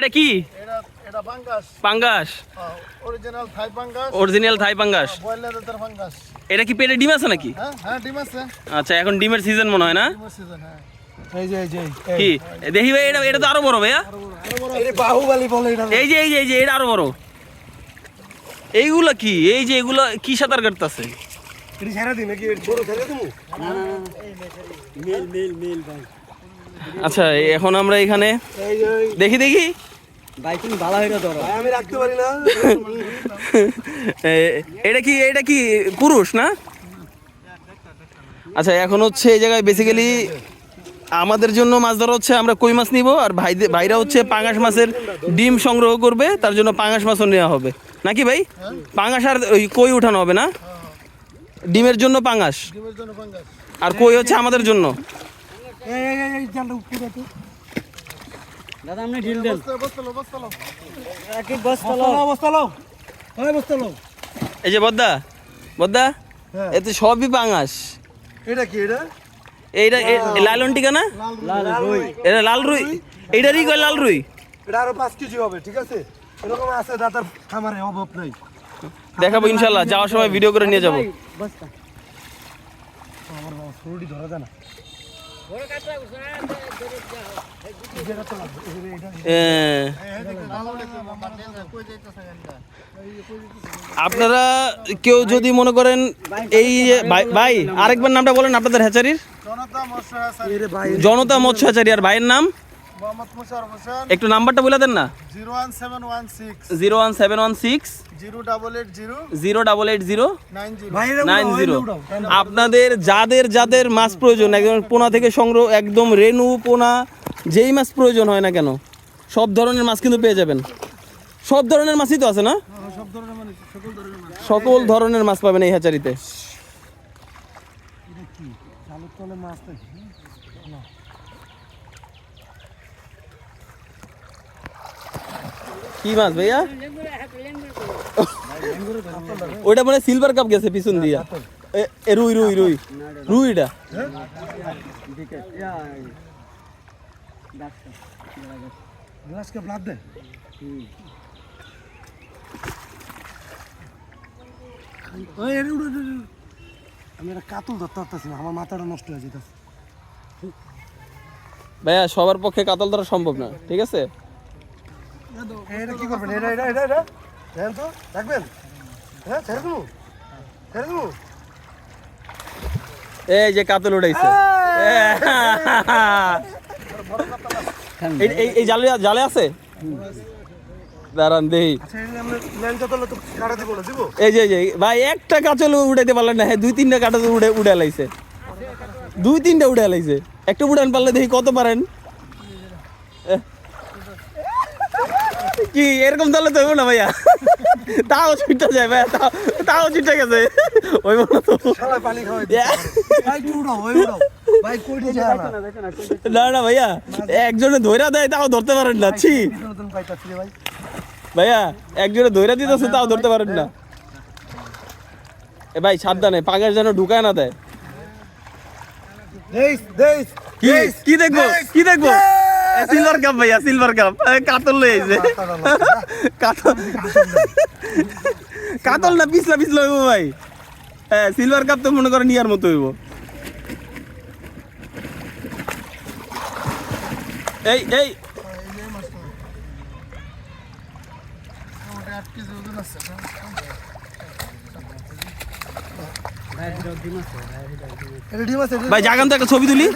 এটা কি? এটা পাঙ্গাস। পাঙ্গাস, অরিজিনাল থাই পাঙ্গাস। বয়লার পাঙ্গাস। এটা কি পেটে ডিম আছে নাকি? হ্যাঁ ডিম আছে। আচ্ছা, এখন ডিমের সিজন মনে হয় না? ডিমের সিজন, হ্যাঁ। এই যে কি দেখি ভাই, এটা তো আরো বড় ভাইয়া। এটা বাহুবলী বলে এটা। এই যে এটা আরো বড়। এইগুলা কি? এই যে এগুলো কি সাঁতার কাটতেছে? এটা ছেড়ে দিই নাকি? ছোট ছেড়ে দিমু? মেল ভাই। আচ্ছা, এখন আমরা এখানে দেখি ভাই, তুমি ভালো হইরা ধরো। ভাই আমি রাখতে পারি না। এটা কি পুরুষ না? আচ্ছা, এখন হচ্ছে এই জায়গায় বেসিক্যালি আমাদের জন্য মাছ ধরা হচ্ছে, আমরা কই মাছ নিব, আর ভাইরা হচ্ছে পাঙাশ মাছের ডিম সংগ্রহ করবে, তার জন্য পাঙাশ মাছও নেওয়া হবে নাকি ভাই? পাঙাশ আর ওই কই উঠানো হবে না? ডিমের জন্য পাঙাশ, আর কই হচ্ছে আমাদের জন্য। দাদা আপনি ঢিল দেন। এই যে বদ্দা এতে সবই পাঙাশ। এটা কি? এইটা লালন টিকা না? এটা লাল রুই। এইটারই কয় লাল রুই। এটা আরো 5 কেজি হবে, ঠিক আছে? এরকম আছে দাদার খামারে, অভাব নাই। দেখাবো ইনশাল্লাহ, যাওয়ার সময় ভিডিও করে নিয়ে যাবো। আমার বাবা সরুটি ধরা যায় না। আপনারা কেউ যদি মনে করেন এই ভাই আরেকবার নামটা বলেন আপনাদের হ্যাচারির। জনতা মৎস্য হ্যাচারি। আর ভাইয়ের নাম? একটু নাম্বারটা বলে দেন না। 01716 0880909। আপনাদের যাদের মাছ প্রয়োজন, একদম পোনা থেকে সংগ্রহ, একদম রেনু পোনা যেই মাছ প্রয়োজন হয় না কেন, সব ধরনের মাছ কিন্তু পেয়ে যাবেন। সব ধরনের মাছই তো আছে না? সকল ধরনের মাছ পাবেন এই হ্যাচারিতে। কি মাছ ভাইয়া? ওইটা মানে সিলভার কাপ গেছে পিছন দিয়া। রুইটা আমি একটা কাতল ধরতে পারতেছি না, আমার মাথাটা নষ্ট হয়ে যেতেছে। ভাইয়া সবার পক্ষে কাতল ধরা সম্ভব না, ঠিক আছে? এটা কি করবেন? এটা দেখেন তো, রাখবেন? হ্যাঁ, ছেড়ে দেবো। এই যে কাতল উঠাইছে। এই জালে আছে, দাঁড়ান দেই। এই যে ভাই একটা কাতল উঠাইতে পারলেন না, 2-3টা কাতল উড়ে লাইছে। 2-3টা উড়ে লাইছে। একটু উড়ান পারলে দেখি কত পারেন। কি এরকম তাহলে তো না ভাইয়া? তাও ছুটতে যায় ভাইয়া, তাও ছুটে গেছে। ওই না ভাইয়া, একজনে ধৈরা দেয় তাও ধরতে পারেন না। ছি ভাইয়া, একজনে ধৈরা দিতেছে তাও ধরতে পারেন না। এ ভাই সাবধানে, পাঙ্গাস যেন ঢুকায় না দেয়। কি দেখবো? সিলভার কাপ ভাইয়া, সিলভার কাপ। কাতল লয়ে আইছে। কাতল না, পিছলা হইব ভাই। হ্যাঁ, সিলভার কাপ তো মনে করেন ইয়ার মতো হইব। এই ভাই জাগান তো একটা ছবি তুলি।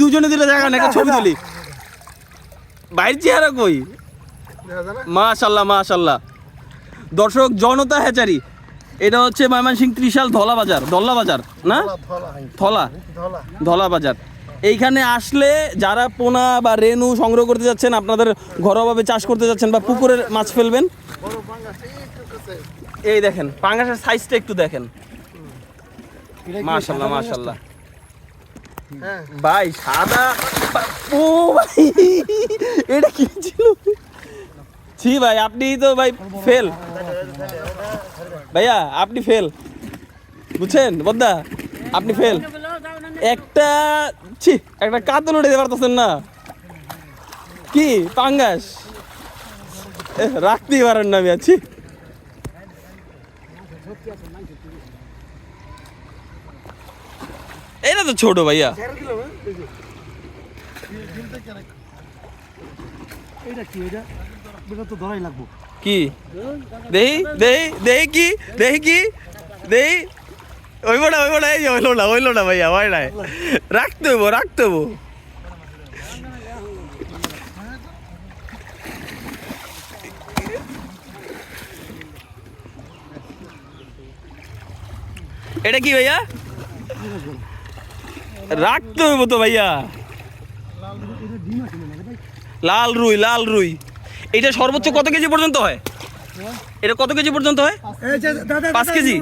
দুজনে দিলে জাগান একটা ছবি তুলি। বাইরের চেহারা কই? মাশাল্লাহ। দর্শক, জনতা হ্যাচারি, এটা হচ্ছে ময়মনসিংহ ত্রিশাল ধলা বাজার না? ধলা বাজার। এইখানে আসলে যারা পোনা বা রেনু সংগ্রহ করতে যাচ্ছেন, আপনাদের ঘরোয়াভাবে চাষ করতে যাচ্ছেন বা পুকুরের মাছ ফেলবেন, এই দেখেন পাঙ্গাসের সাইজটা একটু দেখেন। মাশাল্লাহ। ভাই সাদা, ও ভাই এটা কি ছিল? ছি ভাই, আপনি তো ভাই ফেল। ভাইয়া আপনি ফেল। বুঝছেন বদ্দা, আপনি ফেল। একটা একটা কাতল উঠে পারতেছেন না, কি পাঙ্গাস রাখতেই পারেন না আমি আছি। এটা তো ছোট ভাইয়া, এইটা কি এটা এটা তো ধরাই লাগবো। কি দেহি দেহি দেহি কি দেহি কি দেহি, হইলো না ভাইয়া, হয় নাই, রাখতে হবো। এটা কি ভাইয়া, রাখতে হইব তো ভাইয়া। লাল রুই এটা সর্বোচ্চ কত কেজি পর্যন্ত হয়? এটা কত কেজি পর্যন্ত হয়? 5 কেজি।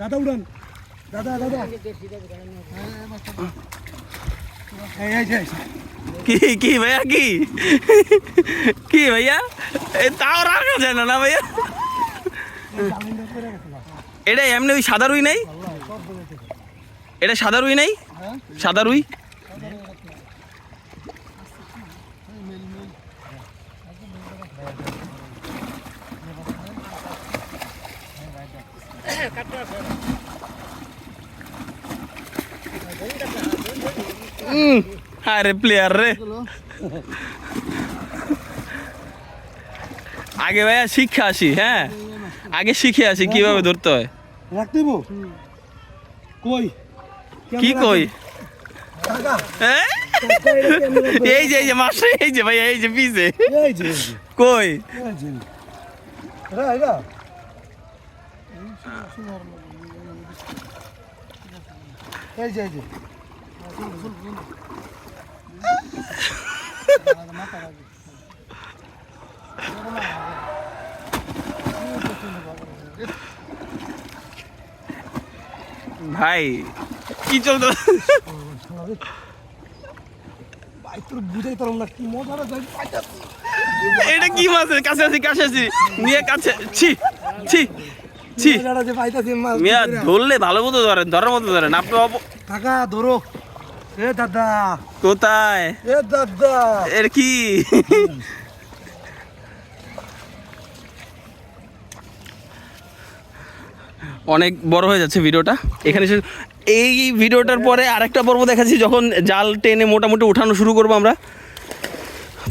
দাদা উড়ান, দাদা কি ভাইয়া, কি ভাইয়া, তাও রাখা যায় না ভাইয়া। এটা এমনি ওই সাদা রুই নাই, এটা সাদা রুই নাই, সাদা রুই আরে প্লেয়ার রে, আগে ভাইয়া শিক্ষা আসি, হ্যাঁ আগে শিখে আসি কিভাবে ধরতে হয়। রাখতে কই কি কই, এই যে মাছ, এই যে ভাইয়া, এই যে পিছে কই, ভাই কি চলতো, এটা কি মাছ, কাছে আছি নিয়ে কাছে, মিয়া ধরলে ভালো মতো ধরেন, ধরার মতো ধরেন আপনি। কাকা ধরো, এ দাদা কোথায়, এ দাদা এর কি অনেক বড় হয়ে যাচ্ছে ভিডিওটা এখানে। এই ভিডিওটার পরে আরেকটা পর্ব দেখাচ্ছি, যখন জাল টেনে মোটামুটি উঠানো শুরু করবো আমরা,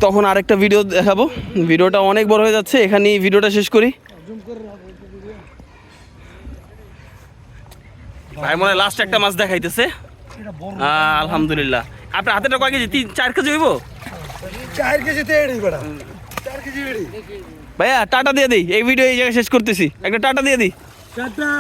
তখন আরেকটা ভিডিও দেখাবো। ভিডিওটা অনেক বড় হয়ে যাচ্ছে, এখানেই ভিডিওটা শেষ করি। ভাই মনে হয় লাস্ট একটা মাছ দেখাইতেছে, আলহামদুলিল্লাহ। আপনার হাতেটা কয় কেজি, 3-4 কেজি হইব? 4 কেজিতে এড়ি বেড়া, 4 কেজি এড়ি। ভাইয়া টাটা দিয়ে দিই, এই ভিডিও এই জায়গায় শেষ করতেছি, একটা টাটা দিয়ে দিই। টাটা।